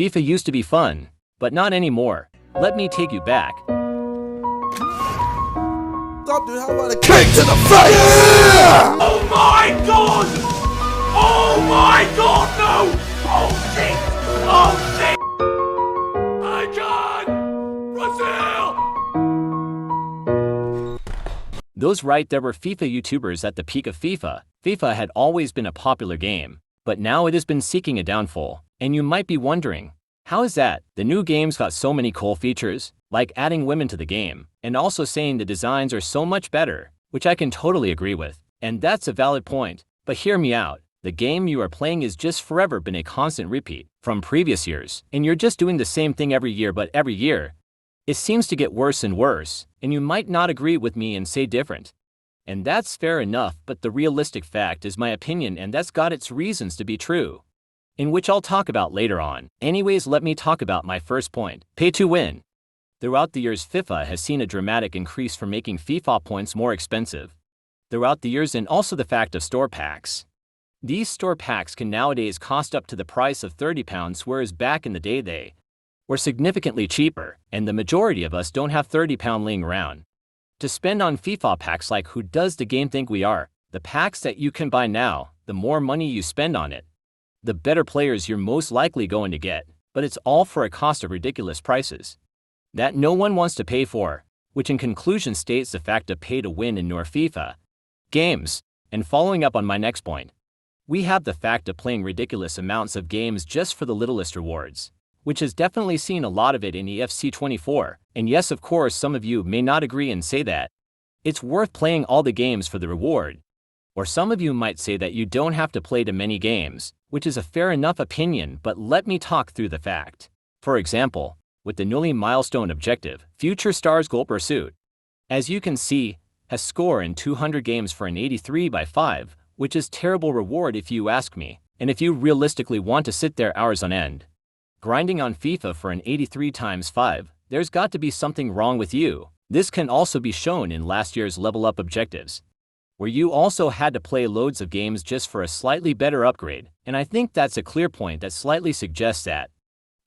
FIFA used to be fun, but not anymore. Let me take you back. Stop, dude. How about a kick to the face? Yeah! Oh my god! Oh my god, no! Oh shit! Oh shit! I can! Brazil! Those right, there were FIFA YouTubers at the peak of FIFA. FIFA had always been a popular game, but now it has been seeking a downfall. And you might be wondering, how is that? The new game's got so many cool features, like adding women to the game, and also saying the designs are so much better, which I can totally agree with. And that's a valid point. But hear me out. The game you are playing has just forever been a constant repeat from previous years, and you're just doing the same thing every year, but every year, it seems to get worse and worse, and you might not agree with me and say different. And that's fair enough, but the realistic fact is my opinion, and that's got its reasons to be true, in which I'll talk about later on. Anyways, let me talk about my first point. Pay to win. Throughout the years, FIFA has seen a dramatic increase for making FIFA points more expensive. Throughout the years, and also the fact of store packs. These store packs can nowadays cost up to the price of £30, whereas back in the day they were significantly cheaper, and the majority of us don't have £30 laying around to spend on FIFA packs. Like, who does the game think we are? The packs that you can buy now, the more money you spend on it, the better players you're most likely going to get, but it's all for a cost of ridiculous prices that no one wants to pay for, which in conclusion states the fact of pay to win in your FIFA games. And following up on my next point, we have the fact of playing ridiculous amounts of games just for the littlest rewards, which has definitely seen a lot of it in EFC 24, and yes, of course, some of you may not agree and say that it's worth playing all the games for the reward. Or some of you might say that you don't have to play too many games, which is a fair enough opinion, but let me talk through the fact. For example, with the newly milestone objective, Future Stars Goal Pursuit, as you can see, has score in 200 games for an 83/5, which is terrible reward if you ask me, and if you realistically want to sit there hours on end grinding on FIFA for an 83x5, there's got to be something wrong with you. This can also be shown in last year's Level Up objectives, where you also had to play loads of games just for a slightly better upgrade, and I think that's a clear point that slightly suggests that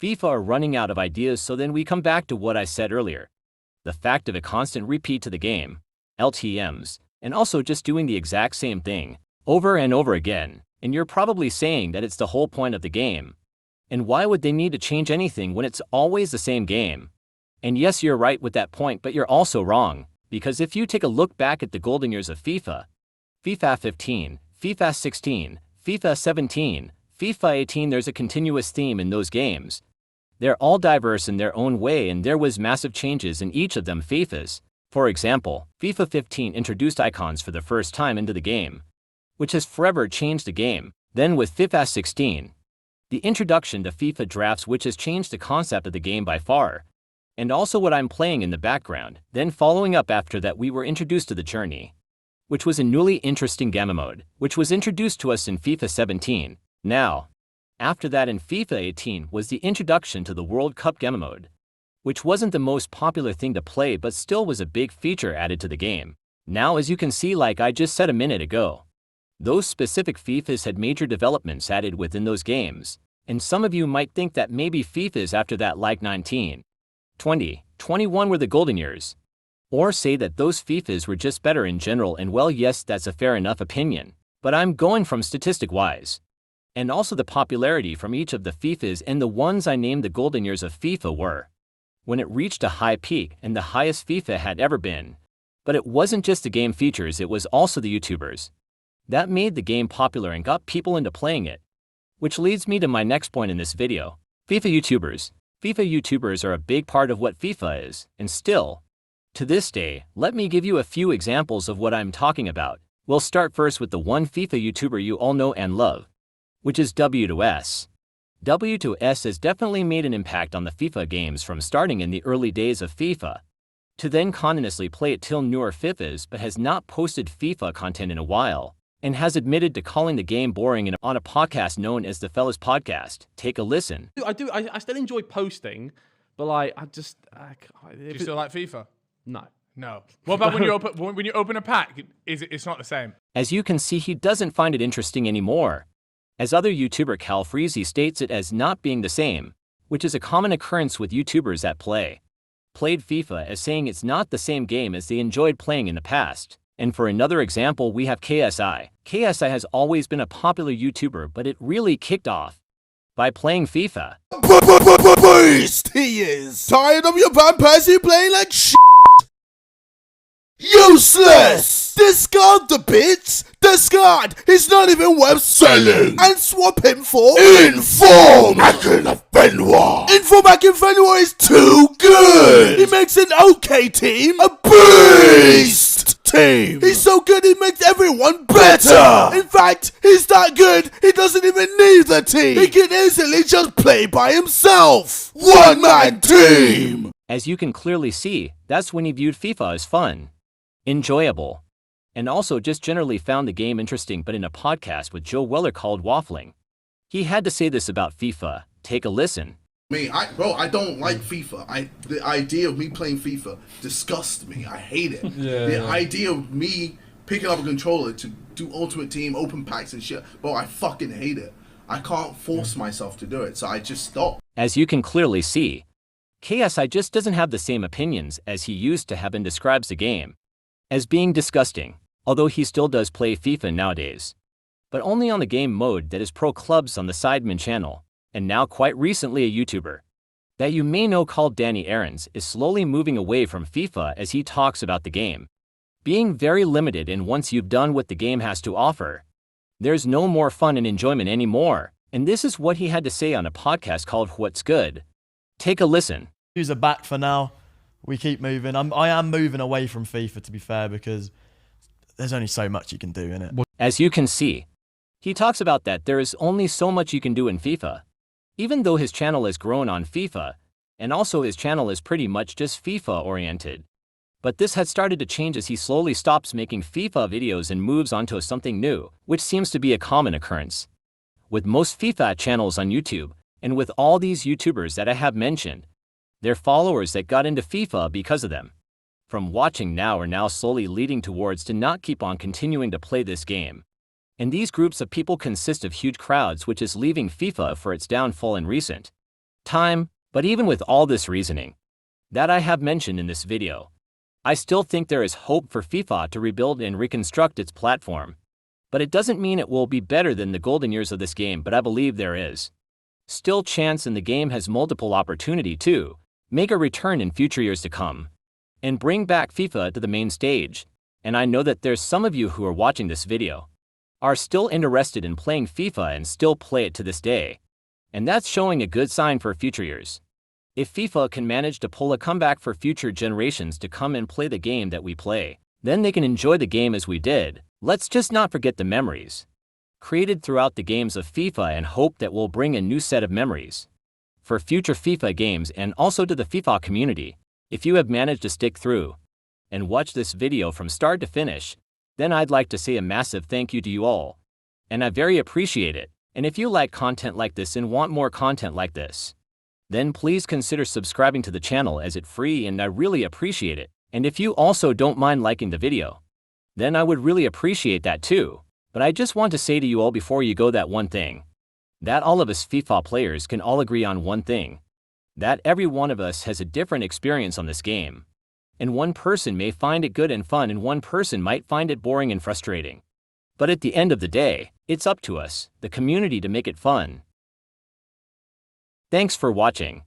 FIFA are running out of ideas. So then we come back to what I said earlier, the fact of a constant repeat to the game, LTMs, and also just doing the exact same thing over and over again, and you're probably saying that it's the whole point of the game. And why would they need to change anything when it's always the same game? And yes, you're right with that point, but you're also wrong, because if you take a look back at the golden years of FIFA, FIFA 15, FIFA 16, FIFA 17, FIFA 18, there's a continuous theme in those games. They're all diverse in their own way, and there was massive changes in each of them FIFAs. For example, FIFA 15 introduced icons for the first time into the game, which has forever changed the game. Then with FIFA 16, the introduction to FIFA drafts, which has changed the concept of the game by far, and also what I'm playing in the background. Then following up after that, we were introduced to the Journey, which was a newly interesting gamma mode, which was introduced to us in FIFA 17. Now, after that in FIFA 18 was the introduction to the World Cup gamma mode, which wasn't the most popular thing to play but still was a big feature added to the game. Now, as you can see, like I just said a minute ago, those specific FIFAs had major developments added within those games, and some of you might think that maybe FIFAs after that, like 19, 20, 21 were the golden years, or say that those FIFAs were just better in general, and well, yes, that's a fair enough opinion, but I'm going from statistic-wise, and also the popularity from each of the FIFAs, and the ones I named the golden years of FIFA were when it reached a high peak and the highest FIFA had ever been. But it wasn't just the game features, it was also the YouTubers that made the game popular and got people into playing it. Which leads me to my next point in this video. FIFA YouTubers. FIFA YouTubers are a big part of what FIFA is, and still, to this day, let me give you a few examples of what I'm talking about. We'll start first with the one FIFA YouTuber you all know and love, which is W2S. W2S has definitely made an impact on the FIFA games from starting in the early days of FIFA, to then continuously play it till newer FIFAs, but has not posted FIFA content in a while, and has admitted to calling the game boring on a podcast known as the Fellas Podcast. Take a listen. I still enjoy posting, but like, I just... Do you still like FIFA? No. No. What about when you open a pack? It's not the same. As you can see, he doesn't find it interesting anymore, as other YouTuber Cal Freezy states it as not being the same, which is a common occurrence with YouTubers that played FIFA as saying it's not the same game as they enjoyed playing in the past. And for another example, we have KSI. KSI has always been a popular YouTuber, but it really kicked off by playing FIFA. Beast he is. Tired of your Van Persie playing like shit? Useless! Discard the bits! Discard! He's not even worth selling! And swap him for Inform Akinfenwa! Inform Akinfenwa is too good! He makes an okay team a beast team! He's so good he makes everyone better! In fact, he's that good he doesn't even need the team! He can easily just play by himself! One-man team! As you can clearly see, that's when he viewed FIFA as fun, enjoyable, and also just generally found the game interesting. But in a podcast with Joe Weller called Waffling, he had to say this about FIFA. Take a listen. I don't like FIFA. The idea of me playing FIFA disgusts me. I hate it. The idea of me picking up a controller to do Ultimate Team, open packs and shit, bro, I fucking hate it. I can't force myself to do it, so I just stop. As you can clearly see, KSI just doesn't have the same opinions as he used to have and describes the game as being disgusting, although he still does play FIFA nowadays, but only on the game mode that is pro clubs on the Sidemen channel, and now quite recently a YouTuber that you may know called Danny Aarons is slowly moving away from FIFA as he talks about the game being very limited, and once you've done what the game has to offer, there's no more fun and enjoyment anymore. And this is what he had to say on a podcast called What's Good. Take a listen. Use a back for now. We keep moving. I am moving away from FIFA, to be fair, because there's only so much you can do in it. As you can see, he talks about that there is only so much you can do in FIFA. Even though his channel has grown on FIFA, and also his channel is pretty much just FIFA oriented. But this had started to change as he slowly stops making FIFA videos and moves on to something new, which seems to be a common occurrence with most FIFA channels on YouTube, and with all these YouTubers that I have mentioned. Their followers that got into FIFA because of them from watching now are now slowly leading towards to not keep on continuing to play this game. And these groups of people consist of huge crowds, which is leaving FIFA for its downfall in recent time. But even with all this reasoning that I have mentioned in this video, I still think there is hope for FIFA to rebuild and reconstruct its platform. But it doesn't mean it will be better than the golden years of this game, but I believe there is still chance, and the game has multiple opportunity to make a return in future years to come and bring back FIFA to the main stage. And I know that there's some of you who are watching this video are still interested in playing FIFA and still play it to this day. And that's showing a good sign for future years. If FIFA can manage to pull a comeback for future generations to come and play the game that we play, then they can enjoy the game as we did. Let's just not forget the memories created throughout the games of FIFA, and hope that we'll bring a new set of memories for future FIFA games, and also to the FIFA community. If you have managed to stick through and watch this video from start to finish, then I'd like to say a massive thank you to you all, and I very appreciate it. And if you like content like this and want more content like this, then please consider subscribing to the channel as it's free, and I really appreciate it. And if you also don't mind liking the video, then I would really appreciate that too. But I just want to say to you all before you go that one thing, that all of us FIFA players can all agree on one thing, that every one of us has a different experience on this game. And one person may find it good and fun, and one person might find it boring and frustrating. But at the end of the day, it's up to us, the community, to make it fun. Thanks for watching.